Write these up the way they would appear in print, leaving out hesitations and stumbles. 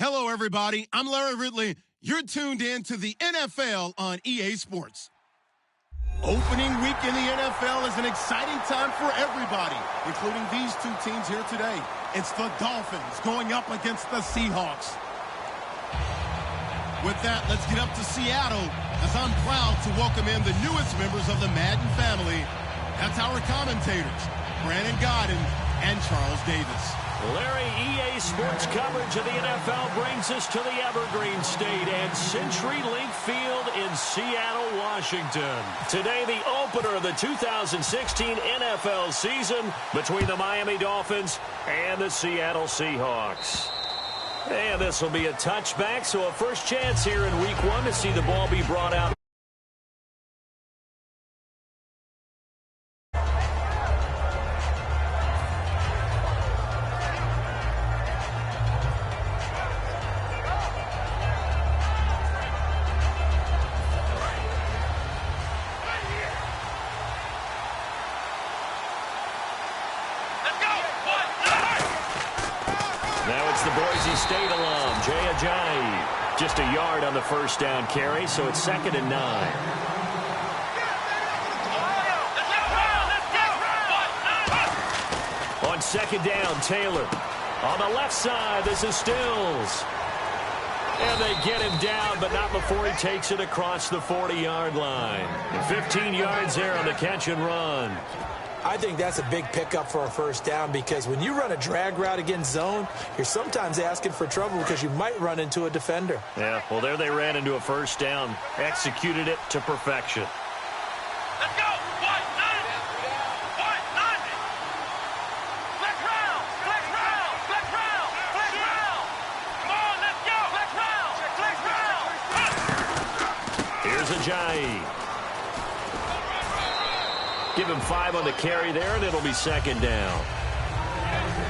Hello, everybody. I'm Larry Ridley. You're tuned in to the NFL on EA Sports. Opening week in the NFL is an exciting time for everybody, including these two teams here today. It's the Dolphins going up against the Seahawks. With that, let's get up to Seattle, as I'm proud to welcome in the newest members of the Madden family. That's our commentators, Brandon Godden and Charles Davis. Larry, EA Sports coverage of the NFL brings us to the Evergreen State and CenturyLink Field in Seattle, Washington. Today, the opener of the 2016 NFL season between the Miami Dolphins and the Seattle Seahawks. And this will be a touchback, so a first chance here in Week 1 to see the ball be brought out. Just a yard on the first down carry, so it's 2nd and 9. On 2nd down, Taylor. On the left side, this is Stills. And they get him down, but not before he takes it across the 40-yard line. And 15 yards there on the catch and run. I think that's a big pickup for a first down, because when you run a drag route against zone, you're sometimes asking for trouble because you might run into a defender. Yeah, well, there they ran into a first down, executed it to perfection. Let's go! What? Nine! What? Nine! Flex round! Flex round! Flex round! Flex round! Come on, let's go! Flex round! Flex round! Here's Ajayi. Give him 5 on the carry there, and it'll be 2nd down.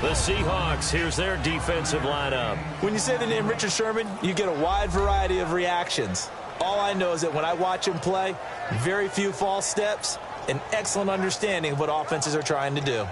The Seahawks, here's their defensive lineup. When you say the name Richard Sherman, you get a wide variety of reactions. All I know is that when I watch him play, very few false steps, an excellent understanding of what offenses are trying to do.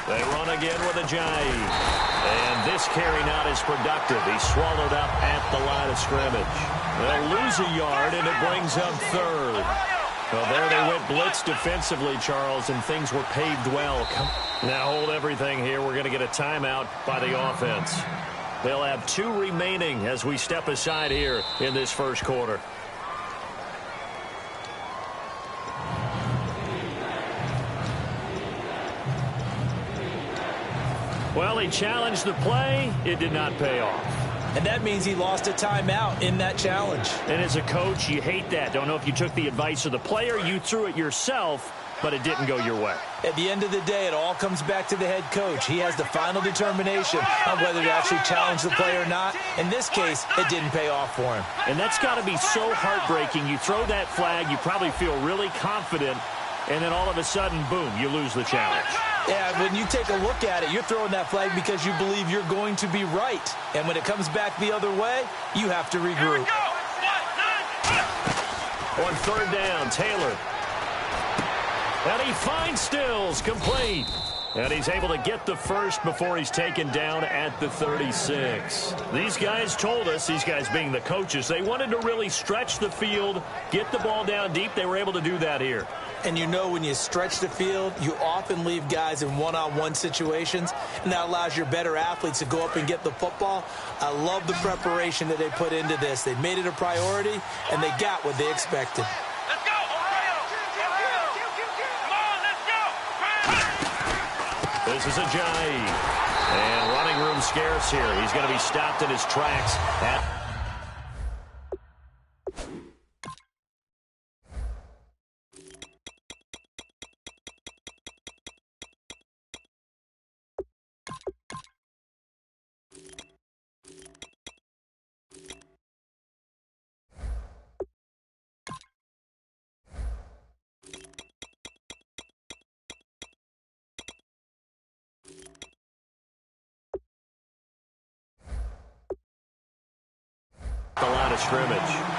They run again with Ajayi. And this carry not as productive. He's swallowed up at the line of scrimmage. They'll lose a yard, and it brings up 3rd. Well, there they went blitz defensively, Charles, and things were paved well. Now hold everything here. We're going to get a timeout by the offense. They'll have 2 remaining as we step aside here in this first quarter. Well, he challenged the play. It did not pay off. And that means he lost a timeout in that challenge. And as a coach, you hate that. Don't know if you took the advice of the player. You threw it yourself, but it didn't go your way. At the end of the day, it all comes back to the head coach. He has the final determination on whether to actually challenge the play or not. In this case, it didn't pay off for him. And that's got to be so heartbreaking. You throw that flag, you probably feel really confident, and then all of a sudden, boom, you lose the challenge. Yeah, when you take a look at it, you're throwing that flag because you believe you're going to be right. And when it comes back the other way, you have to regroup. On 3rd down, Taylor. And he finds Stills, complete. And he's able to get the first before he's taken down at the 36. These guys told us, these guys being the coaches, they wanted to really stretch the field, get the ball down deep. They were able to do that here. And you know, when you stretch the field, you often leave guys in one-on-one situations, and that allows your better athletes to go up and get the football. I love the preparation that they put into this. They made it a priority, and they got what they expected. Let's go! Come on, let's go! This is Ajayi. And running room scarce here. He's going to be stopped in his tracks at of scrimmage.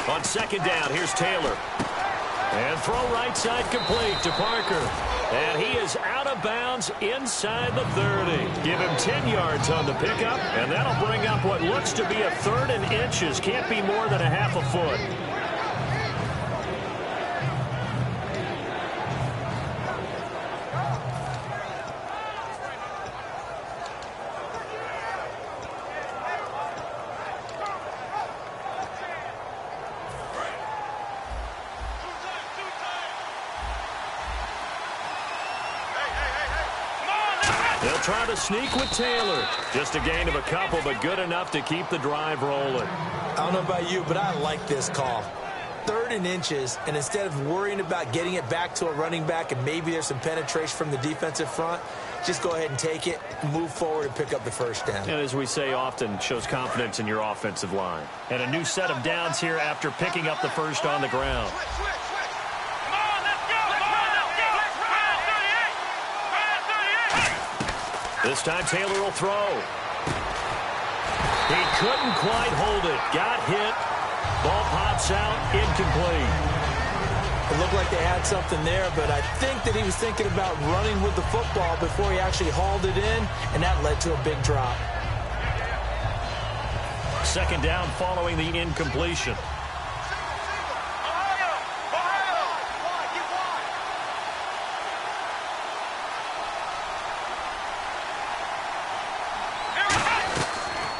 On second down, here's Taylor. And throw right side complete to Parker. And he is out of bounds inside the 30. Give him 10 yards on the pickup, and that'll bring up what looks to be a 3rd and inches. Can't be more than a half a foot. They'll try to sneak with Taylor. Just a gain of a couple, but good enough to keep the drive rolling. I don't know about you, but I like this call. 3rd and inches, and instead of worrying about getting it back to a running back and maybe there's some penetration from the defensive front, just go ahead and take it, move forward, and pick up the first down. And as we say often, shows confidence in your offensive line. And a new set of downs here after picking up the first on the ground. This time Taylor will throw. He couldn't quite hold it. Got hit. Ball pops out. Incomplete. It looked like they had something there, but I think that he was thinking about running with the football before he actually hauled it in, and that led to a big drop. Second down following the incompletion.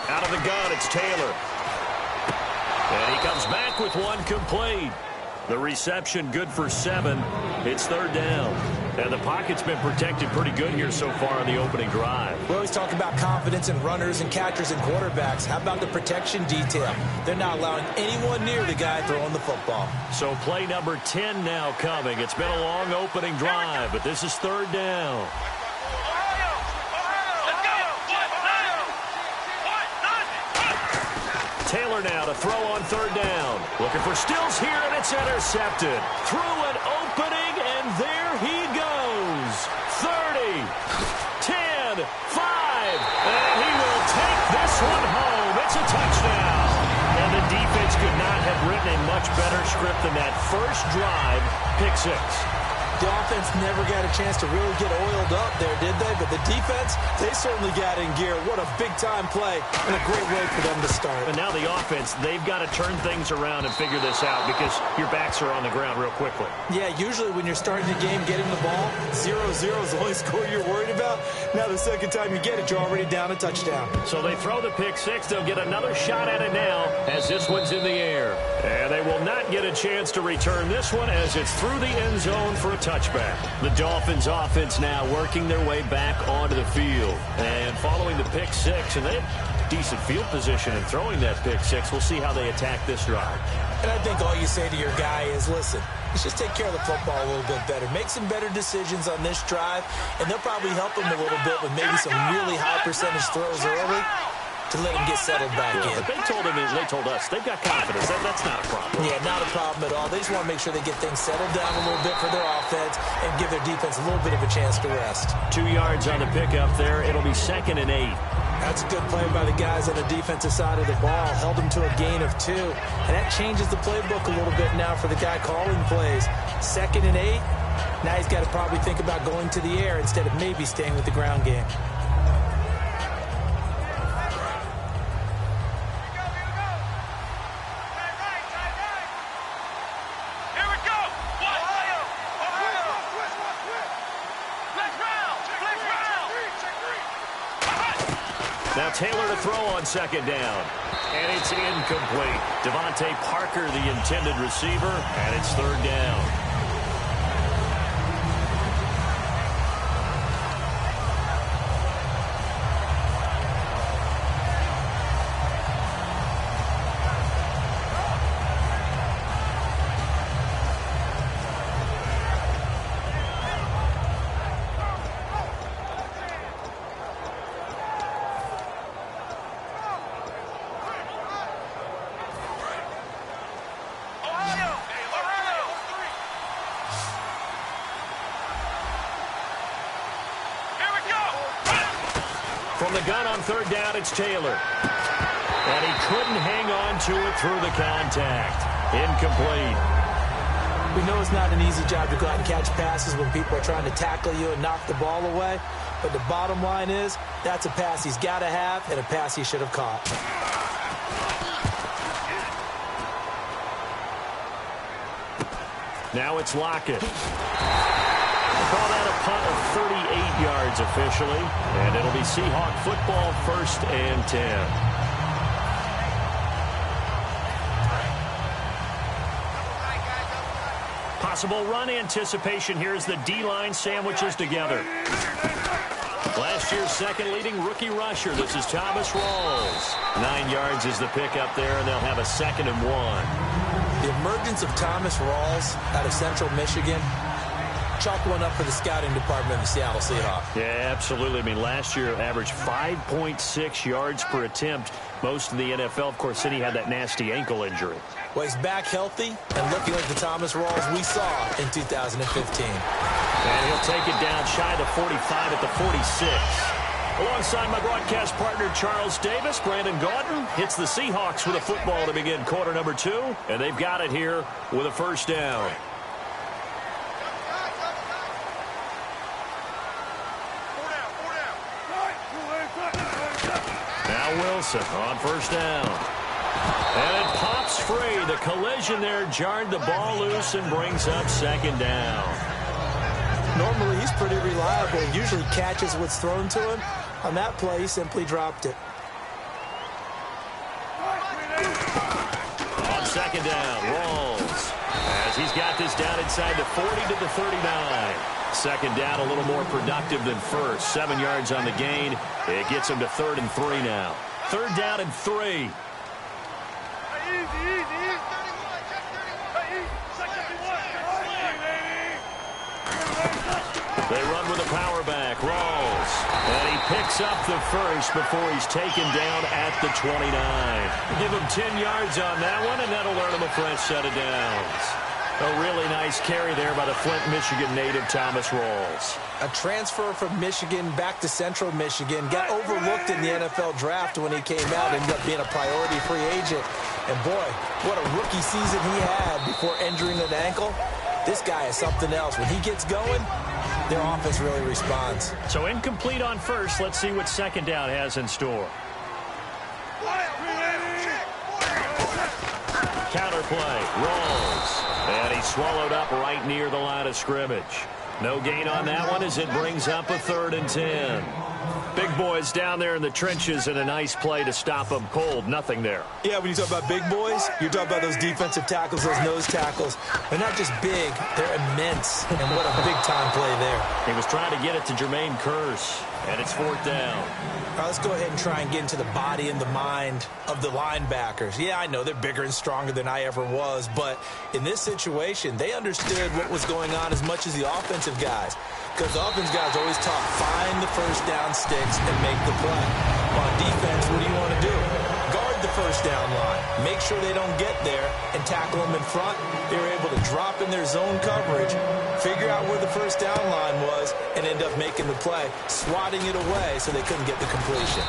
Out of the gun, it's Taylor. And he comes back with one complete. The reception good for 7. It's 3rd down. And the pocket's been protected pretty good here so far on the opening drive. We always talk about confidence in runners and catchers and quarterbacks. How about the protection detail? They're not allowing anyone near the guy throwing the football. So play number 10 now coming. It's been a long opening drive, but this is 3rd down. Taylor now to throw on 3rd down. Looking for Stills here, and it's intercepted. Through an opening, and there he goes. 30, 10, 5, and he will take this one home. It's a touchdown. And the defense could not have written a much better script than that first drive, pick 6. The offense never got a chance to really get oiled up there, did they? But the defense, they certainly got in gear. What a big-time play and a great way for them to start. And now the offense, they've got to turn things around and figure this out because your backs are on the ground real quickly. Yeah, usually when you're starting the game getting the ball, 0-0 is the only score you're worried about. Now the second time you get it, you're already down a touchdown. So they throw the pick 6. They'll get another shot at it now as this one's in the air. And they will not get a chance to return this one as it's through the end zone for a touchback. The Dolphins offense now working their way back onto the field. And following the pick 6, and they have decent field position in throwing that pick 6. We'll see how they attack this drive. And I think all you say to your guy is, listen, let's just take care of the football a little bit better. Make some better decisions on this drive, and they'll probably help him a little bit with maybe some really high percentage throws early to let him get settled back in. But they told us they've got confidence. That's not a problem. Yeah, not a problem at all. They just want to make sure they get things settled down a little bit for their offense and give their defense a little bit of a chance to rest. 2 yards on the pickup there. It'll be 2nd and 8. That's a good play by the guys on the defensive side of the ball. Held them to a gain of 2. And that changes the playbook a little bit now for the guy calling plays. 2nd and 8. Now he's got to probably think about going to the air instead of maybe staying with the ground game. Now Taylor to throw on 2nd down. And it's incomplete. Devontae Parker, the intended receiver, and it's 3rd down. From the gun on third down, it's Taylor. And he couldn't hang on to it through the contact. Incomplete. We know it's not an easy job to go out and catch passes when people are trying to tackle you and knock the ball away. But the bottom line is, that's a pass he's got to have and a pass he should have caught. Now it's Lockett. Call that a punt of 38 yards officially. And it'll be Seahawk football, 1st and 10. Possible run anticipation here as the D-line sandwiches together. Last year's second leading rookie rusher. This is Thomas Rawls. 9 yards is the pickup there, and they'll have a 2nd and 1. The emergence of Thomas Rawls out of Central Michigan, chalk one up for the scouting department of the Seattle Seahawks. Yeah, absolutely. I mean, last year averaged 5.6 yards per attempt. Most of the NFL, of course, then he had that nasty ankle injury. Well, he's back healthy and looking like the Thomas Rawls we saw in 2015. And he'll take it down shy of the 45 at the 46. Alongside my broadcast partner, Charles Davis, Brandon Gaudin hits the Seahawks with a football to begin quarter number 2. And they've got it here with a 1st down. Now Wilson on 1st down. And it pops free. The collision there jarred the ball loose and brings up 2nd down. Normally, he's pretty reliable. Usually catches what's thrown to him. On that play, he simply dropped it. On 2nd down, Rawls. As he's got this down inside the 40 to the 39. 2nd down, a little more productive than first. 7 yards on the gain. It gets him to 3rd and 3 now. 3rd down and 3. They run with a power back. Rawls. And he picks up the first before he's taken down at the 29. Give him 10 yards on that one, and that'll earn him a fresh set of downs. A really nice carry there by the Flint, Michigan native Thomas Rawls. A transfer from Michigan back to Central Michigan. Got overlooked in the NFL draft when he came out. Ended up being a priority free agent. And boy, what a rookie season he had before injuring an ankle. This guy is something else. When he gets going, their offense really responds. So incomplete on first. Let's see what 2nd down has in store. Counterplay. Rawls. And he's swallowed up right near the line of scrimmage. No gain on that one as it brings up a 3rd and 10. Big boys down there in the trenches, and a nice play to stop them cold. Nothing there. Yeah, when you talk about big boys, you're talking about those defensive tackles, those nose tackles. They're not just big, they're immense. And what a big-time play there. He was trying to get it to Jermaine Kearse, and it's 4th down. All right, let's go ahead and try and get into the body and the mind of the linebackers. Yeah, I know they're bigger and stronger than I ever was, but in this situation, they understood what was going on as much as the offensive guys. Because the offense guys always talk, find the 1st down sticks and make the play. On defense, what do you want to do? Guard the 1st down line. Make sure they don't get there and tackle them in front. They were able to drop in their zone coverage, figure out where the 1st down line was, and end up making the play, swatting it away so they couldn't get the completion.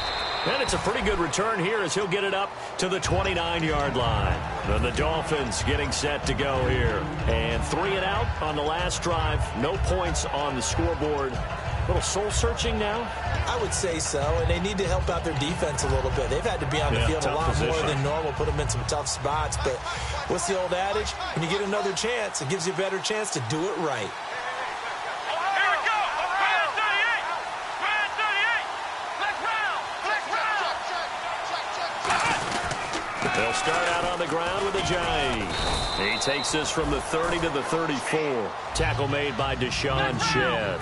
And it's a pretty good return here as he'll get it up to the 29-yard line. Then the Dolphins getting set to go here. And 3 and out on the last drive. No points on the scoreboard. A little soul-searching now? I would say so, and they need to help out their defense a little bit. They've had to be on the field a lot more than normal, put them in some tough spots. But what's the old adage? When you get another chance, it gives you a better chance to do it right. They'll start out on the ground with Ajayi. He takes this from the 30 to the 34. Tackle made by Deshaun Shedd.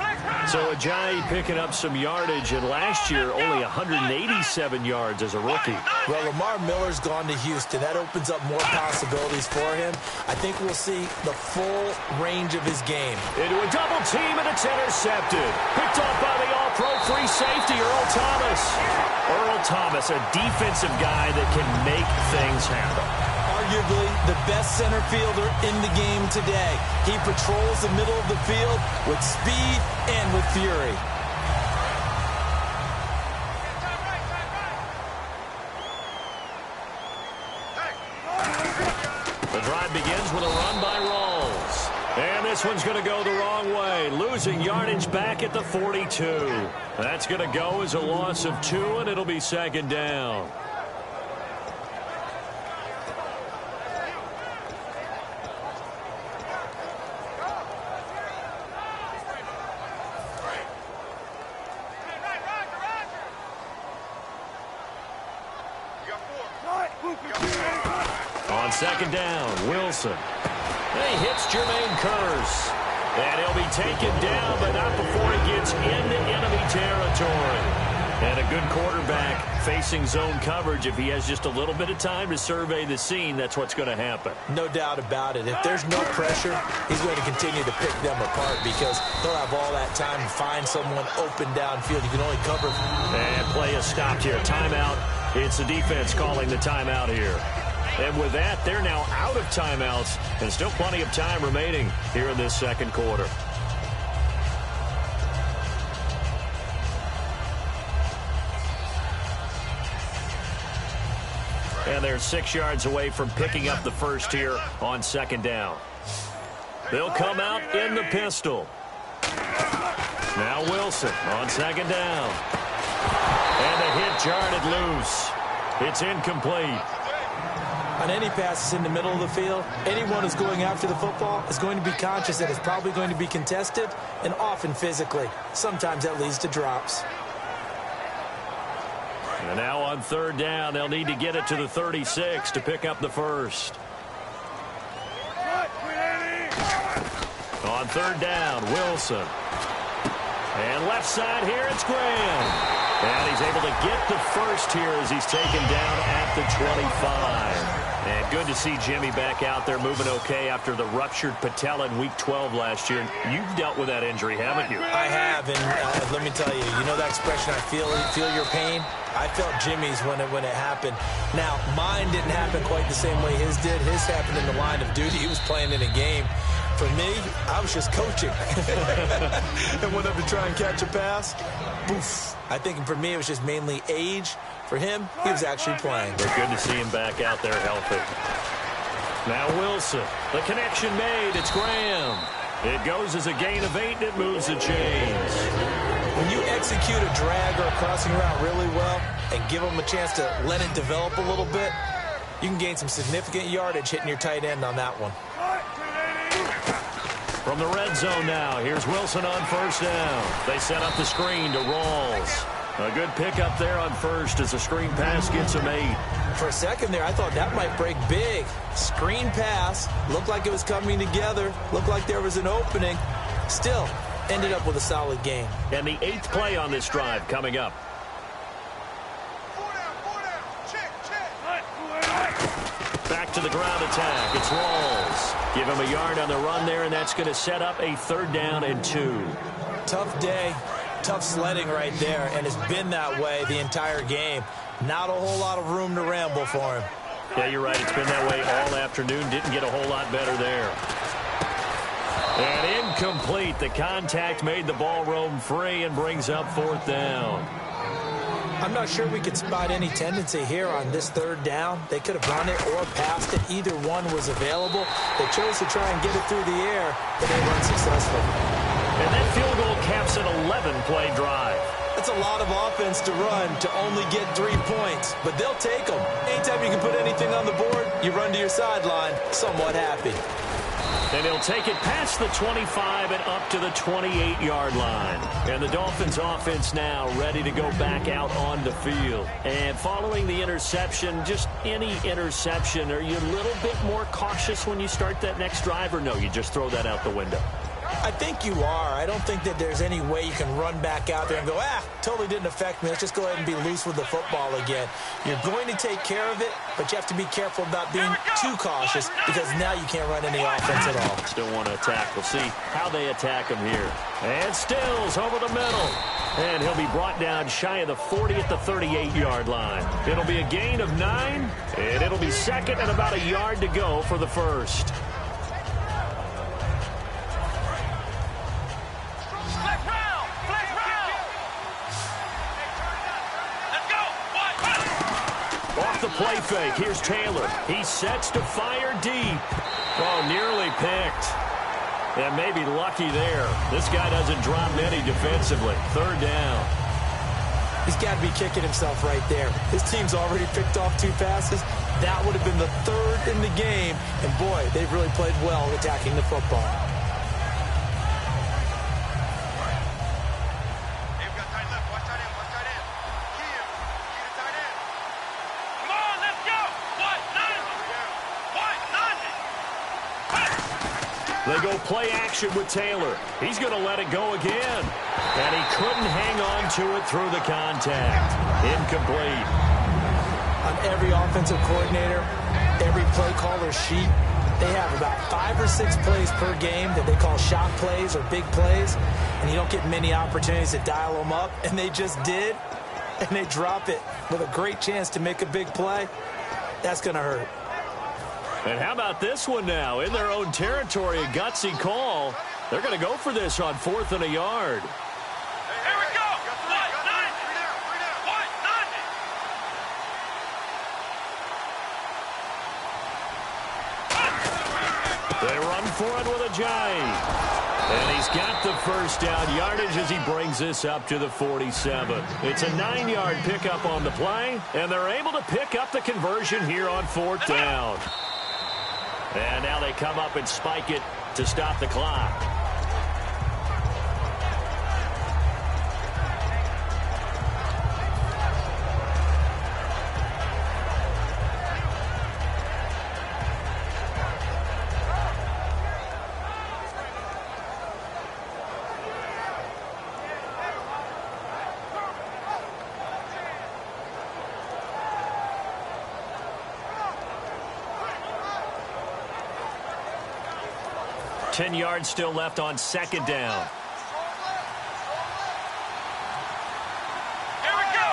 So Ajayi picking up some yardage, and last year only 187 yards as a rookie. Well, Lamar Miller's gone to Houston. That opens up more possibilities for him. I think we'll see the full range of his game. Into a double team, and it's intercepted. Picked off by the all-pro free safety, Earl Thomas. Earl Thomas, a defensive guy that can make things happen. Arguably the best center fielder in the game today. He patrols the middle of the field with speed and with fury. drive begins with a run by Rawls. And this one's going to go the wrong way. Losing yardage back at the 42. That's going to go as a loss of 2, and it'll be second down. On second down, Wilson. He hits Jermaine Kearse. And he'll be taken down, but not before he gets into enemy territory. And a good quarterback facing zone coverage. If he has just a little bit of time to survey the scene, that's what's going to happen. No doubt about it. If there's no pressure, he's going to continue to pick them apart because he'll have all that time to find someone open downfield. You can only cover. And play is stopped here. Timeout. It's the defense calling the timeout here. And with that, they're now out of timeouts and still plenty of time remaining here in this second quarter. And they're 6 yards away from picking up the first here on second down. They'll come out in the pistol. Now Wilson on second down. And the hit jarred loose. It's incomplete. On any passes in the middle of the field, anyone who's going after the football is going to be conscious that it's probably going to be contested and often physically. Sometimes that leads to drops. And now on third down, they'll need to get it to the 36 to pick up the first. On third down, Wilson. And left side here, it's Graham. And he's able to get the first here as he's taken down at the 25. And good to see Jimmy back out there moving okay after the ruptured patella in Week 12 last year. You've dealt with that injury, haven't you? I have, and let me tell you, you know that expression, I feel your pain? I felt Jimmy's when it happened. Now, mine didn't happen quite the same way his did. His happened in the line of duty. He was playing in a game. For me, I was just coaching. And went up to try and catch a pass. Boof. I think for me, it was just mainly age. For him, he was actually playing. But good to see him back out there healthy. Now Wilson. The connection made. It's Graham. It goes as a gain of 8, and it moves the chains. When you execute a drag or a crossing route really well and give them a chance to let it develop a little bit, you can gain some significant yardage hitting your tight end on that one. From the red zone now, here's Wilson on first down. They set up the screen to Rawls. A good pickup there on first as the screen pass gets him 8. For a second there, I thought that might break big. Screen pass, looked like it was coming together, looked like there was an opening. Still, ended up with a solid game. And the 8th play on this drive coming up. Back to the ground attack. It's Rawls. Give him a yard on the run there, and that's going to set up a 3rd down and 2. Tough day, tough sledding right there, and it's been that way the entire game. Not a whole lot of room to ramble for him. Yeah, you're right. It's been that way all afternoon. Didn't get a whole lot better there. And incomplete. The contact made the ball roam free and brings up 4th down. I'm not sure we could spot any tendency here on this 3rd down. They could have run it or passed it. Either one was available. They chose to try and get it through the air, but they were unsuccessful. And that field goal caps an 11-play drive. That's a lot of offense to run to only get 3 points, but they'll take them. Anytime you can put anything on the board, you run to your sideline somewhat happy. And he'll take it past the 25 and up to the 28-yard line. And the Dolphins offense now ready to go back out on the field. And following the interception, just any interception, are you a little bit more cautious when you start that next drive, or no, you just throw that out the window? I think you are. I don't think that there's any way you can run back out there and go, totally didn't affect me. Let's just go ahead and be loose with the football again. You're going to take care of it, but you have to be careful about being too cautious because now you can't run any offense at all. Still want to attack. We'll see how they attack him here. And Stills over the middle. And he'll be brought down shy of the 40 at the 38-yard line. It'll be a gain of 9, and it'll be 2nd and about a yard to go for the first. off the play fake. Here's Taylor. He sets to fire deep. Oh, nearly picked. And maybe lucky there. This guy doesn't drop many defensively. Third down. He's got to be kicking himself right there. His team's already picked off 2 passes. That would have been the 3rd in the game. And, boy, they've really played well attacking the football. They go play action with Taylor. He's going to let it go again. And he couldn't hang on to it through the contact. Incomplete. On every offensive coordinator, every play caller sheet, they have about 5 or 6 plays per game that they call shot plays or big plays. And you don't get many opportunities to dial them up. And they just did. And they drop it with a great chance to make a big play. That's going to hurt. And how about this one now? In their own territory, a gutsy call. They're going to go for this on 4th and a yard. Here we go. White 90. They run for it with a giant. And he's got the first down yardage as he brings this up to the 47. It's a 9-yard pickup on the play, and they're able to pick up the conversion here on 4th down. And now they come up and spike it to stop the clock. Ten yards still left on 2nd down. Here we go.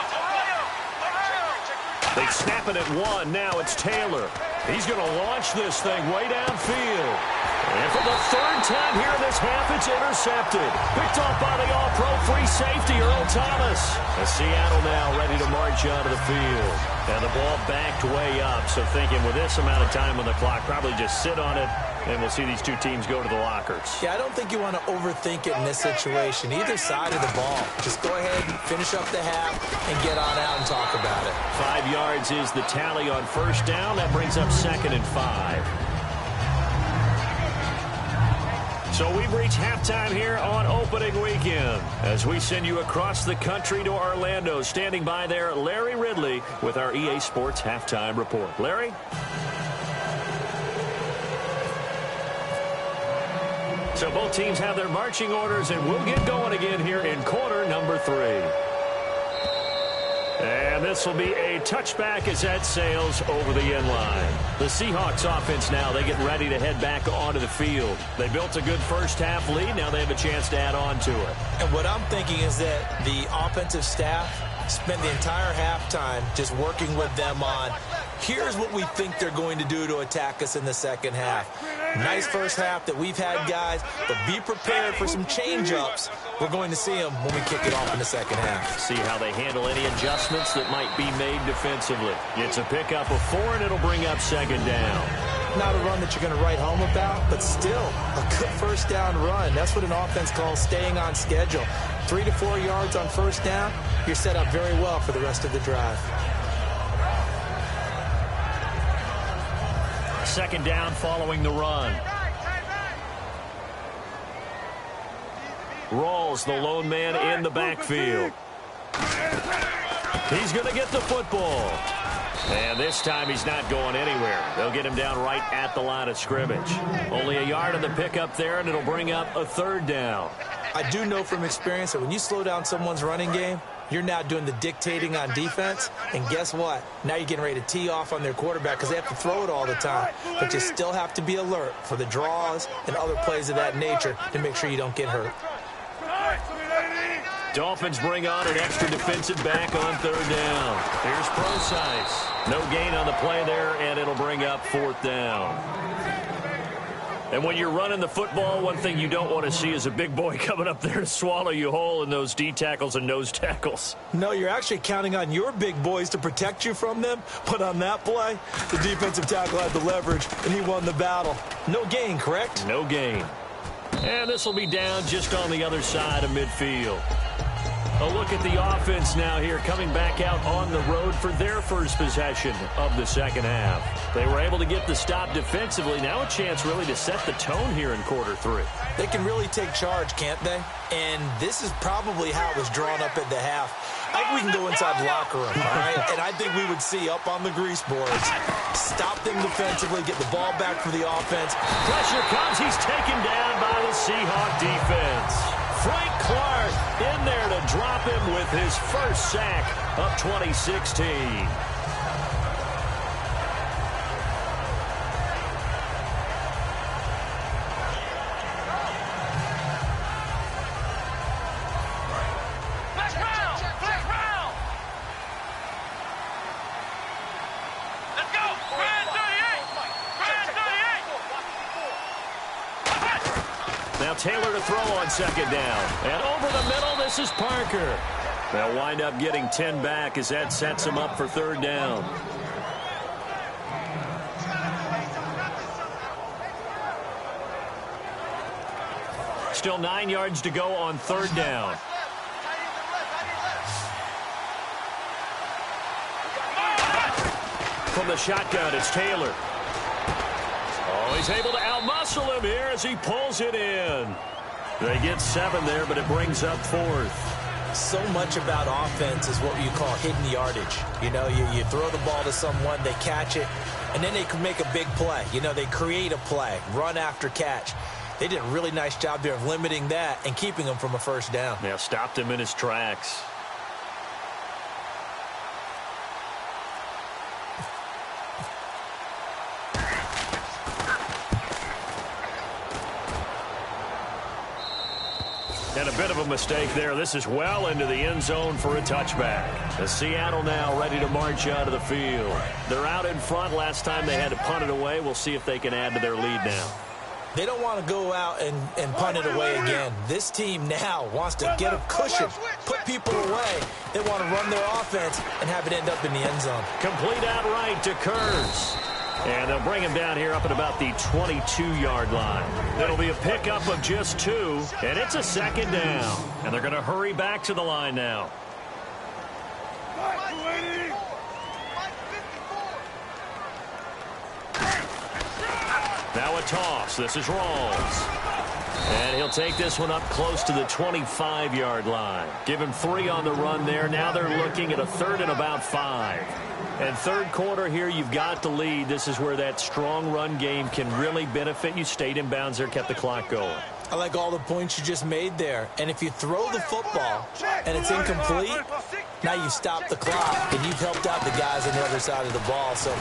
They snap it at 1. Now it's Taylor. He's going to launch this thing way downfield. And for the 3rd time here in this half, it's intercepted. Picked off by the all-pro free safety, Earl Thomas. And Seattle now ready to march onto the field. And the ball backed way up. So thinking with this amount of time on the clock, probably just sit on it. And we'll see these 2 teams go to the lockers. Yeah, I don't think you want to overthink it in this situation. Either side of the ball. Just go ahead and finish up the half and get on out and talk about it. 5 yards is the tally on 1st down. That brings up 2nd and 5. So we've reached halftime here on opening weekend as we send you across the country to Orlando. Standing by there, Larry Ridley with our EA Sports Halftime Report. Larry? So both teams have their marching orders, and we'll get going again here in quarter number 3. And this will be a touchback as that sails over the end line. The Seahawks offense now, they get ready to head back onto the field. They built a good first half lead. Now they have a chance to add on to it. And what I'm thinking is that the offensive staff spent the entire halftime just working with them on, here's what we think they're going to do to attack us in the second half. Nice first half that we've had, guys, but be prepared for some change-ups. We're going to see them when we kick it off in the second half. See how they handle any adjustments that might be made defensively. It's a pickup of 4, and it'll bring up 2nd down. Not a run that you're going to write home about, but still a good first down run. That's what an offense calls staying on schedule. 3 to 4 yards on first down, you're set up very well for the rest of the drive. 2nd down following the run. Rawls, the lone man in the backfield. He's going to get the football. And this time he's not going anywhere. They'll get him down right at the line of scrimmage. Only a yard of the pickup there, and it'll bring up a 3rd down. I do know from experience that when you slow down someone's running game, you're now doing the dictating on defense. And guess what? Now you're getting ready to tee off on their quarterback because they have to throw it all the time. But you still have to be alert for the draws and other plays of that nature to make sure you don't get hurt. Dolphins bring on an extra defensive back on 3rd down. Here's Procise. No gain on the play there, and it'll bring up 4th down. And when you're running the football, one thing you don't want to see is a big boy coming up there to swallow you whole in those D tackles and nose tackles. No, you're actually counting on your big boys to protect you from them. But on that play, the defensive tackle had the leverage, and he won the battle. No gain, correct? No gain. And this will be down just on the other side of midfield. A look at the offense now here, coming back out on the road for their first possession of the second half. They were able to get the stop defensively. Now a chance really to set the tone here in quarter three. They can really take charge, can't they? And this is probably how it was drawn up at the half. I think we can go inside the locker room, all right? And I think we would see up on the grease boards, stop them defensively, get the ball back for the offense. Pressure comes. He's taken down by the Seahawk defense. Frank Clark in there to drop him with his first sack of 2016. Now Taylor to throw on second down. And over the middle, this is Parker. They'll wind up getting 10 back as that sets them up for third down. Still 9 yards to go on third down. From the shotgun, it's Taylor. Oh, he's able to outmuscle him here as he pulls it in. They get 7 there, but it brings up fourth. So much about offense is what you call hidden yardage. You know, you throw the ball to someone, they catch it, and then they can make a big play. You know, they create a play, run after catch. They did a really nice job there of limiting that and keeping him from a first down. Yeah, stopped him in his tracks. And a bit of a mistake there. This is well into the end zone for a touchback. The Seattle now ready to march out of the field. They're out in front. Last time they had to punt it away. We'll see if they can add to their lead now. They don't want to go out and punt it away again. This team now wants to get a cushion, put people away. They want to run their offense and have it end up in the end zone. Complete outright to Kurz. And they'll bring him down here up at about the 22-yard line. It'll be a pickup of just 2, and it's a second down. And they're going to hurry back to the line now. Now a toss. This is Rawls. And he'll take this one up close to the 25-yard line. Give him 3 on the run there. Now they're looking at a third and about 5. And third quarter here, you've got the lead. This is where that strong run game can really benefit you. Stayed in bounds there, kept the clock going. I like all the points you just made there. And if you throw the football and it's incomplete, now you stop the clock and you've helped out the guys on the other side of the ball. So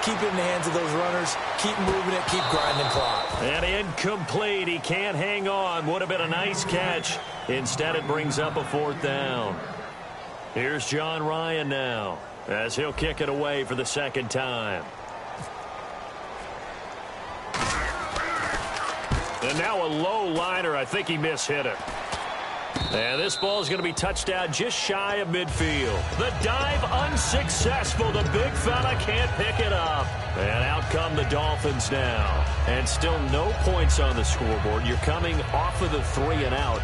keep it in the hands of those runners. Keep moving it. Keep grinding clock. And incomplete. He can't hang on. Would have been a nice catch. Instead, it brings up a fourth down. Here's John Ryan now, as he'll kick it away for the second time. And now a low liner. I think he mishit it. And this ball is going to be touched down just shy of midfield. The dive unsuccessful. The big fella can't pick it up. And out come the Dolphins now. And still no points on the scoreboard. You're coming off of the 3 and out.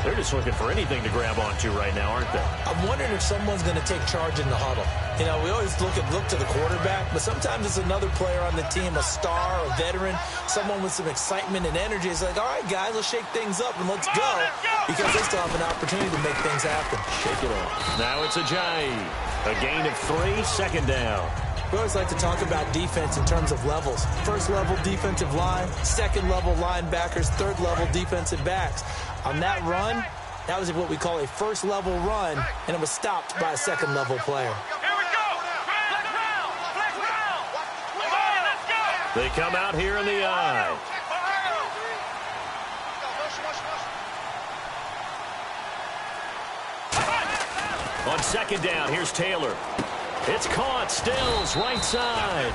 They're just looking for anything to grab onto right now, aren't they? I'm wondering if someone's going to take charge in the huddle. You know, we always look to the quarterback, but sometimes it's another player on the team, a star, a veteran, someone with some excitement and energy. It's like, all right, guys, let's shake things up and let's go, because they still have an opportunity to make things happen. Shake it off. Now it's Ajayi. A gain of 3, second down. We always like to talk about defense in terms of levels. First level defensive line, second level linebackers, third level defensive backs. On that run, that was what we call a first level run, and it was stopped by a second level player. Here we go. Flex round. Flex round. Come on, let's go. They come out here in the eye. On second down, here's Taylor. It's caught. Stills, right side.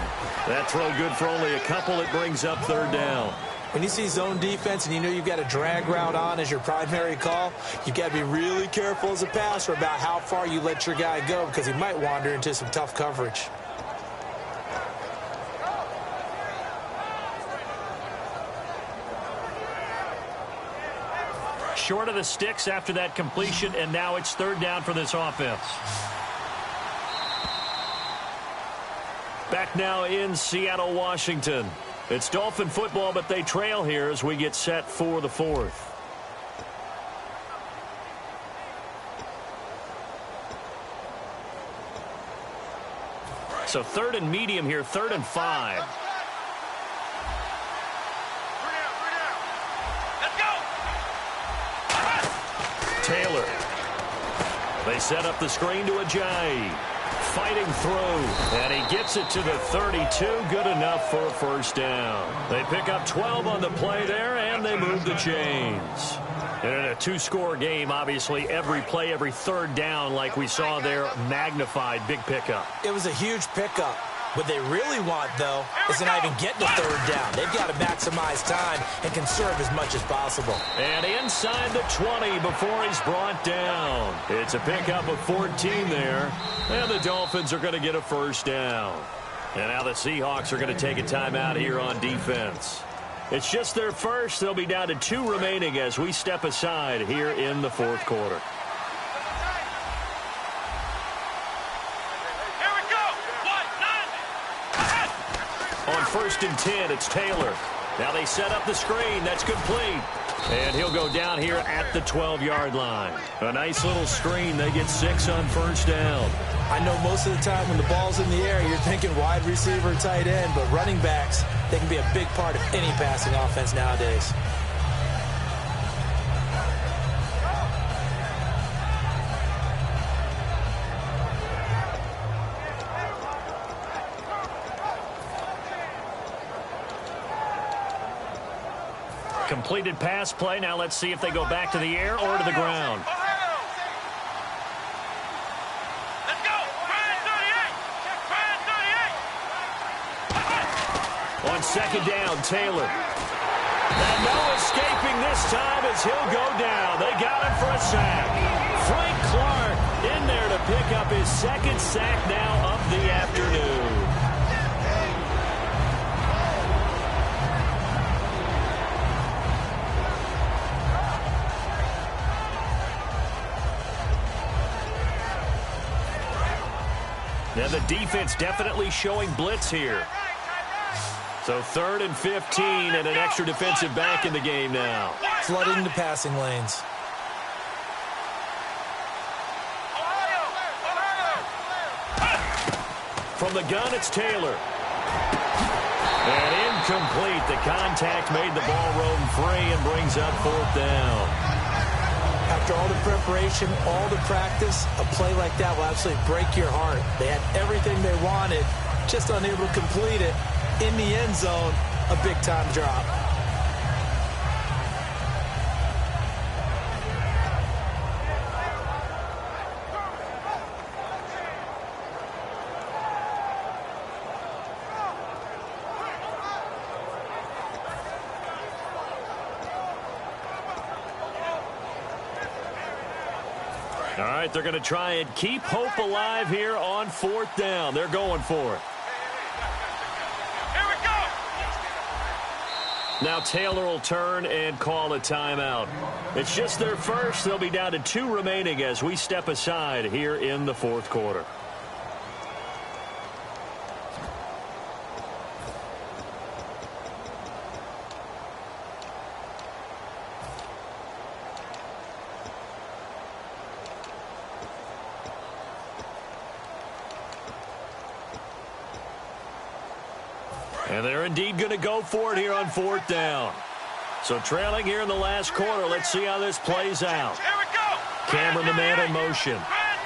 That throw good for only a couple. It brings up third down. When you see zone defense and you know you've got a drag route on as your primary call, you've got to be really careful as a passer about how far you let your guy go because he might wander into some tough coverage. Short of the sticks after that completion, and now it's third down for this offense. Back now in Seattle, Washington. It's Dolphin football, but they trail here as we get set for the fourth. So third and medium here, 3rd and 5. Taylor. They set up the screen to Ajayi. Fighting through, and he gets it to the 32. Good enough for a first down. They pick up 12 on the play there, and they move the chains. And in a two-score game, obviously, every play, every third down, like we saw there, magnified. Big pickup. It was a huge pickup. What they really want, though, is to not even get to third down. They've got to maximize time and conserve as much as possible. And inside the 20 before he's brought down. It's a pickup of 14 there. And the Dolphins are going to get a first down. And now the Seahawks are going to take a timeout here on defense. It's just their first. They'll be down to 2 remaining as we step aside here in the fourth quarter. On 1st and 10, it's Taylor. Now they set up the screen. That's complete. And he'll go down here at the 12-yard line. A nice little screen. They get 6 on first down. I know most of the time when the ball's in the air, you're thinking wide receiver, tight end, but running backs, they can be a big part of any passing offense nowadays. Completed pass play. Now let's see if they go back to the air or to the ground. Let's go. Brian 38. On 2nd down, Taylor. And no escaping this time as he'll go down. They got him for a sack. Frank Clark in there to pick up his 2nd sack now of the afternoon. Now the defense definitely showing blitz here. So 3rd and 15 and an extra defensive back in the game now. Flooding the passing lanes. From the gun, it's Taylor. And incomplete. The contact made the ball roam free and brings up 4th down. After all the preparation, all the practice, a play like that will absolutely break your heart. They had everything they wanted, just unable to complete it. In the end zone, a big-time drop. All right, they're going to try and keep hope alive here on 4th down. They're going for it. Here we go. Now Taylor will turn and call a timeout. It's just their first. They'll be down to 2 remaining as we step aside here in the fourth quarter. And they're indeed going to go for it here on 4th down. So trailing here in the last quarter. Let's see how this plays out. Here we go. Cameron, the man in motion. Brian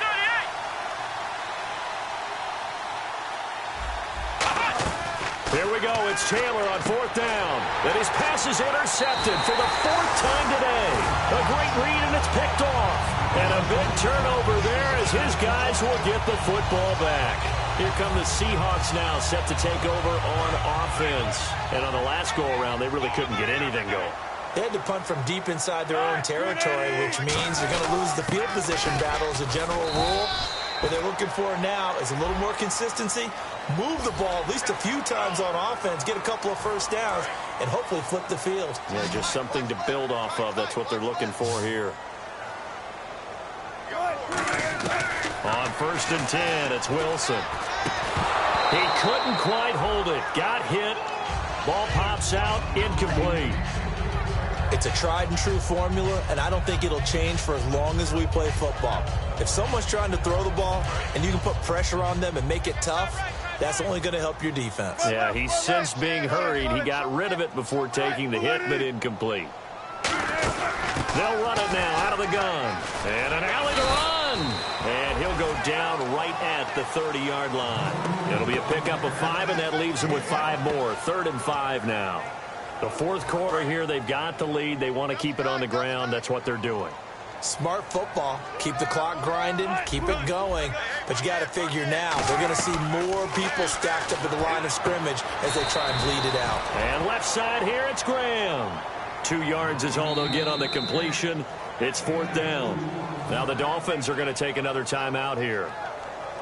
38. Here we go. It's Taylor on 4th down. And his pass is intercepted for the 4th time today. A great read, and it's picked off. And a big turnover there as his guys will get the football back. Here come the Seahawks now, set to take over on offense. And on the last go-around, they really couldn't get anything going. They had to punt from deep inside their own territory, which means they're going to lose the field position battle as a general rule. What they're looking for now is a little more consistency, move the ball at least a few times on offense, get a couple of first downs, and hopefully flip the field. Yeah, just something to build off of. That's what they're looking for here. On 1st and 10, it's Wilson. He couldn't quite hold it. Got hit. Ball pops out, incomplete. It's a tried-and-true formula, and I don't think it'll change for as long as we play football. If someone's trying to throw the ball and you can put pressure on them and make it tough, that's only going to help your defense. Yeah, he sensed being hurried. He got rid of it before taking the hit, but incomplete. They'll run it now out of the gun. And an alley to run. And he'll go down right at the 30-yard line. It'll be a pickup of 5, and that leaves him with 5 more. 3rd and 5 now. The 4th quarter here, they've got the lead. They want to keep it on the ground. That's what they're doing. Smart football. Keep the clock grinding. Keep it going. But you got to figure now, they're going to see more people stacked up at the line of scrimmage as they try and bleed it out. And left side here, it's Graham. 2 yards is all they'll get on the completion. It's 4th down. Now the Dolphins are going to take another timeout here.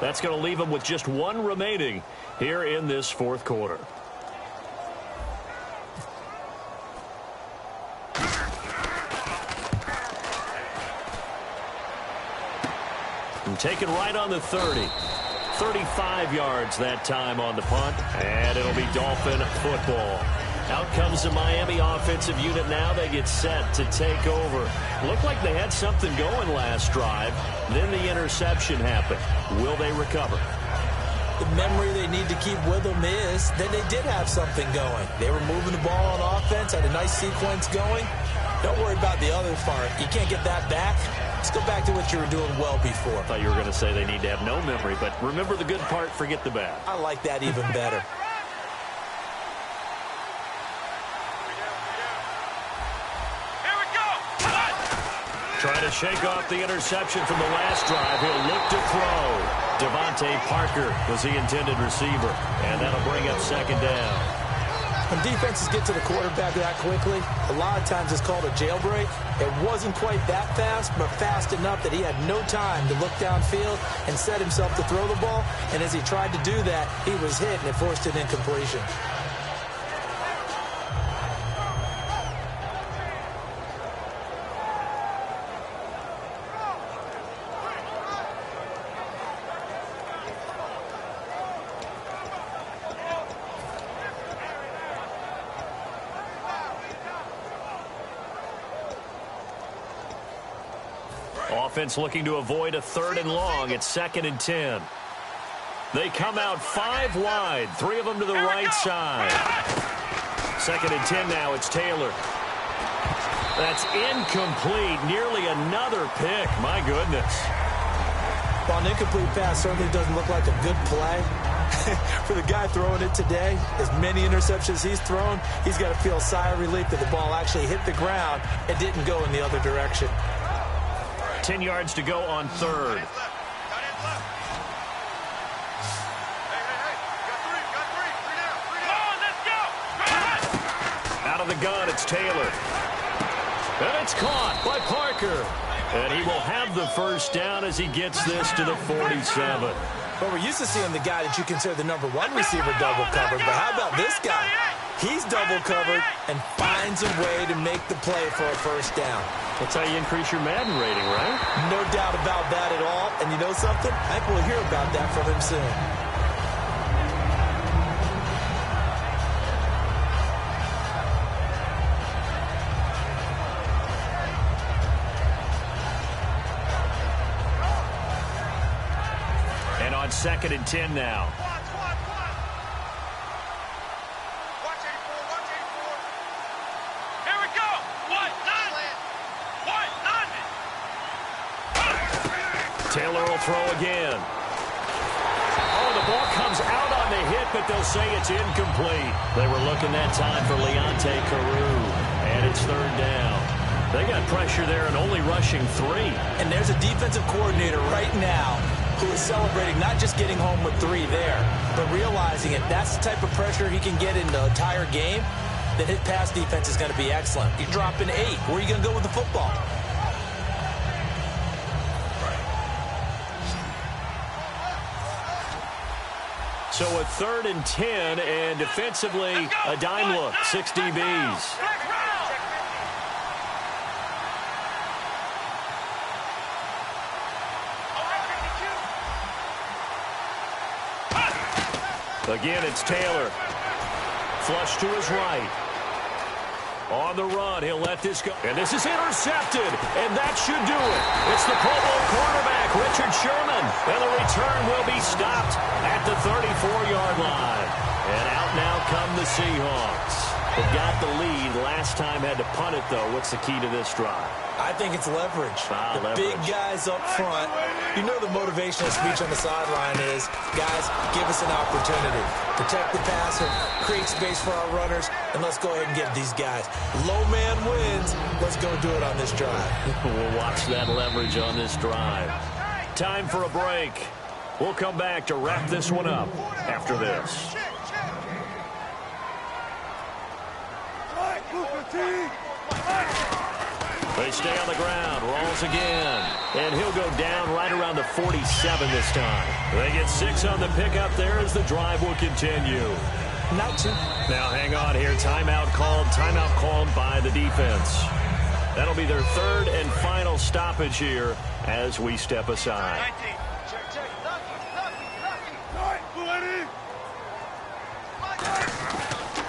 That's going to leave them with just 1 remaining here in this 4th quarter. And taken right on the 30. 35 yards that time on the punt. And it'll be Dolphin football. Out comes the Miami offensive unit now. They get set to take over. Looked like they had something going last drive. Then the interception happened. Will they recover? The memory they need to keep with them is that they did have something going. They were moving the ball on offense, had a nice sequence going. Don't worry about the other part. You can't get that back. Let's go back to what you were doing well before. I thought you were going to say they need to have no memory, but remember the good part, forget the bad. I like that even better. Here we go. Trying to shake off the interception from the last drive. He'll look to throw. Devontae Parker was the intended receiver, and that'll bring up 2nd down. When defenses get to the quarterback that quickly, a lot of times it's called a jailbreak. It wasn't quite that fast, but fast enough that he had no time to look downfield and set himself to throw the ball. And as he tried to do that, he was hit, and it forced an incompletion. Offense looking to avoid a 3rd and long. It's 2nd and 10. They come out 5 wide. 3 of them to the right side. 2nd and 10 now. It's Taylor. That's incomplete. Nearly another pick. My goodness. Well, an incomplete pass certainly doesn't look like a good play. For the guy throwing it today, as many interceptions he's thrown, he's got to feel a sigh of relief that the ball actually hit the ground and didn't go in the other direction. 10 yards to go on 3rd. Out of the gun, it's Taylor. And it's caught by Parker. And he will have the 1st down as he gets this to the 47. But we're used to seeing the guy that you consider the #1 receiver double covered. But how about this guy? He's double covered and finds a way to make the play for a 1st down. That's how you increase your Madden rating, right? No doubt about that at all. And you know something? I think we'll hear about that from him soon. And on 2nd and 10 now. Taylor will throw again. Oh, the ball comes out on the hit, it, they'll say it's incomplete. They were looking that time for Leonte Carew, and it's third down. They got pressure there and only rushing 3. And there's a defensive coordinator right now who is celebrating not just getting home with 3 there, but realizing if that's the type of pressure he can get in the entire game, then his pass defense is going to be excellent. You're dropping 8. Where are you going to go with the football? So a 3rd and 10, and defensively a dime look, 6 DBs. Again, it's Taylor. Flush to his right. On the run, he'll let this go. And this is intercepted, and that should do it. It's the Pro Bowl cornerback, Richard Sherman. And the return will be stopped at the 34-yard line. And out now come the Seahawks. They got the lead. Last time had to punt it, though. What's the key to this drive? I think it's leverage. Leverage. Big guys up front. You know the motivational speech on the sideline is, guys, give us an opportunity. Protect the passer, create space for our runners, and let's go ahead and get these guys. Low man wins. Let's go do it on this drive. We'll watch that leverage on this drive. Time for a break. We'll come back to wrap this one up after this. They stay on the ground, rolls again, and he'll go down right around the 47 this time. They get 6 on the pickup there as the drive will continue. Not too. Now hang on here, timeout called by the defense. That'll be their 3rd and final stoppage here as we step aside.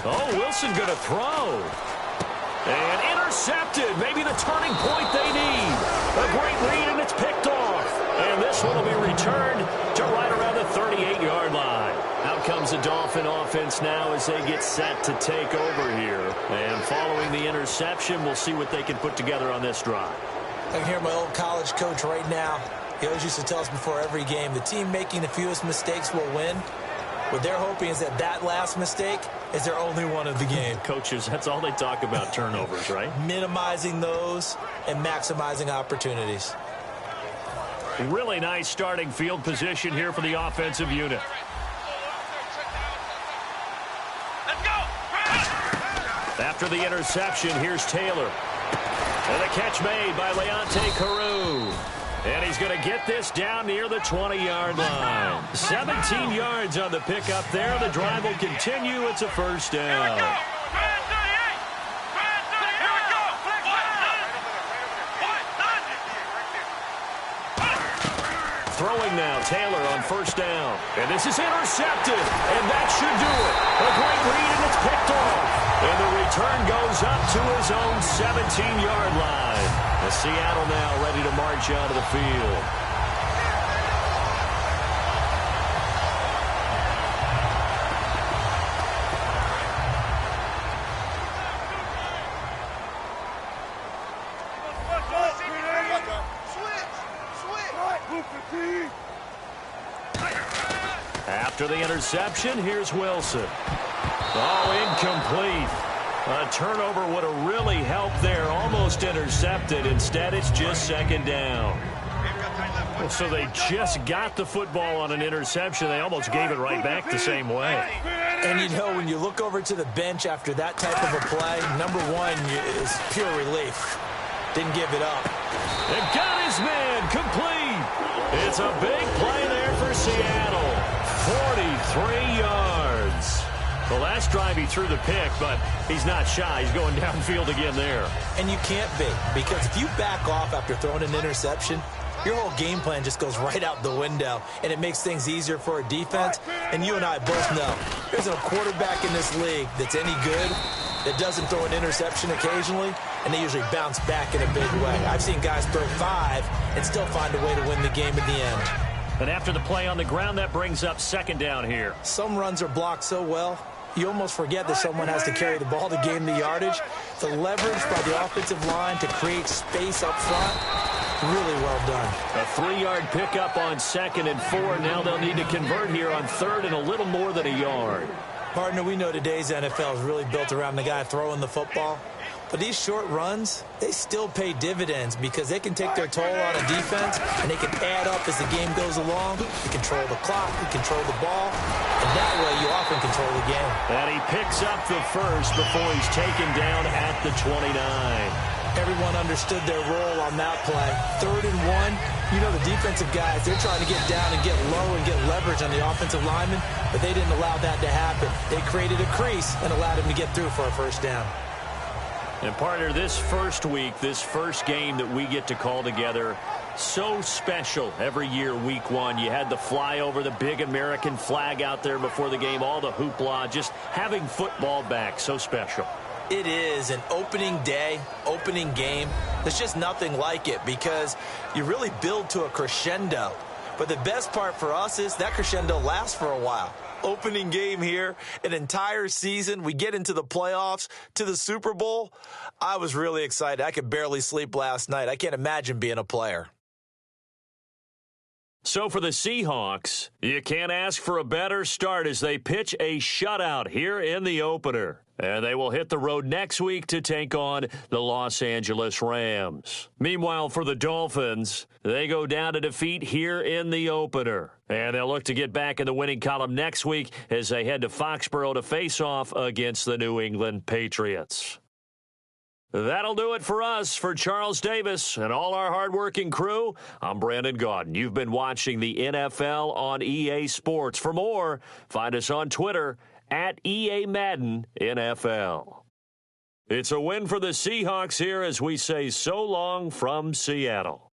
Oh, Wilson gonna throw. And intercepted. Maybe the turning point they need. A great read, and it's picked off. And this one will be returned to right around the 38-yard line. Out comes the Dolphin offense now as they get set to take over here. And following the interception, we'll see what they can put together on this drive. I can hear my old college coach right now. He always used to tell us before every game, the team making the fewest mistakes will win. What they're hoping is that last mistake is their only one of the game. Coaches, that's all they talk about, turnovers, right? Minimizing those and maximizing opportunities. Really nice starting field position here for the offensive unit. Let's go! After the interception, here's Taylor. And a catch made by Leonte Carew. And he's going to get this down near the 20-yard line. 17 yards on the pickup there. The drive will continue. It's a first down. Throwing now, Taylor on first down. And this is intercepted. And that should do it. A great read, and it's picked off. And the return goes up to his own 17-yard line. And Seattle now ready to march out of the field. After the interception, here's Wilson. Oh, incomplete. A turnover would have really helped there. Almost intercepted. Instead, it's just second down. Well, so they just got the football on an interception. They almost gave it right back the same way. And, you know, when you look over to the bench after that type of a play, number one is pure relief. Didn't give it up. And got his man complete. It's a big play there for Seattle. 43 yards. The last drive he threw the pick, but he's not shy. He's going downfield again there. And you can't be, because if you back off after throwing an interception, your whole game plan just goes right out the window, and it makes things easier for a defense. And you and I both know there's a quarterback in this league that's any good that doesn't throw an interception occasionally, and they usually bounce back in a big way. I've seen guys throw 5 and still find a way to win the game at the end. And after the play on the ground, that brings up second down here. Some runs are blocked so well, you almost forget that someone has to carry the ball to gain the yardage. The leverage by the offensive line to create space up front, Really well done. A 3-yard pickup on 2nd and 4. Now they'll need to convert here on 3rd and a little more than a yard. Partner, we know today's NFL is really built around the guy throwing the football. But these short runs, they still pay dividends because they can take their toll on a defense, and they can add up as the game goes along. You control the clock, you control the ball, and that way you often control the game. And he picks up the first before he's taken down at the 29. Everyone understood their role on that play. 3rd and 1, you know the defensive guys, they're trying to get down and get low and get leverage on the offensive lineman, but they didn't allow that to happen. They created a crease and allowed him to get through for a first down. And, partner, this first week, this first game that we get to call together, so special every year, week 1. You had the flyover, the big American flag out there before the game, all the hoopla, just having football back, so special. It is an opening day, opening game. There's just nothing like it because you really build to a crescendo. But the best part for us is that crescendo lasts for a while. Opening game here, an entire season. We get into the playoffs, to the Super Bowl. I was really excited. I could barely sleep last night. I can't imagine being a player. So for the Seahawks, you can't ask for a better start as they pitch a shutout here in the opener. And they will hit the road next week to take on the Los Angeles Rams. Meanwhile, for the Dolphins, they go down to defeat here in the opener. And they'll look to get back in the winning column next week as they head to Foxborough to face off against the New England Patriots. That'll do it for us. For Charles Davis and all our hardworking crew, I'm Brandon Gaudin. You've been watching the NFL on EA Sports. For more, find us on Twitter at EA Madden NFL. It's a win for the Seahawks here as we say so long from Seattle.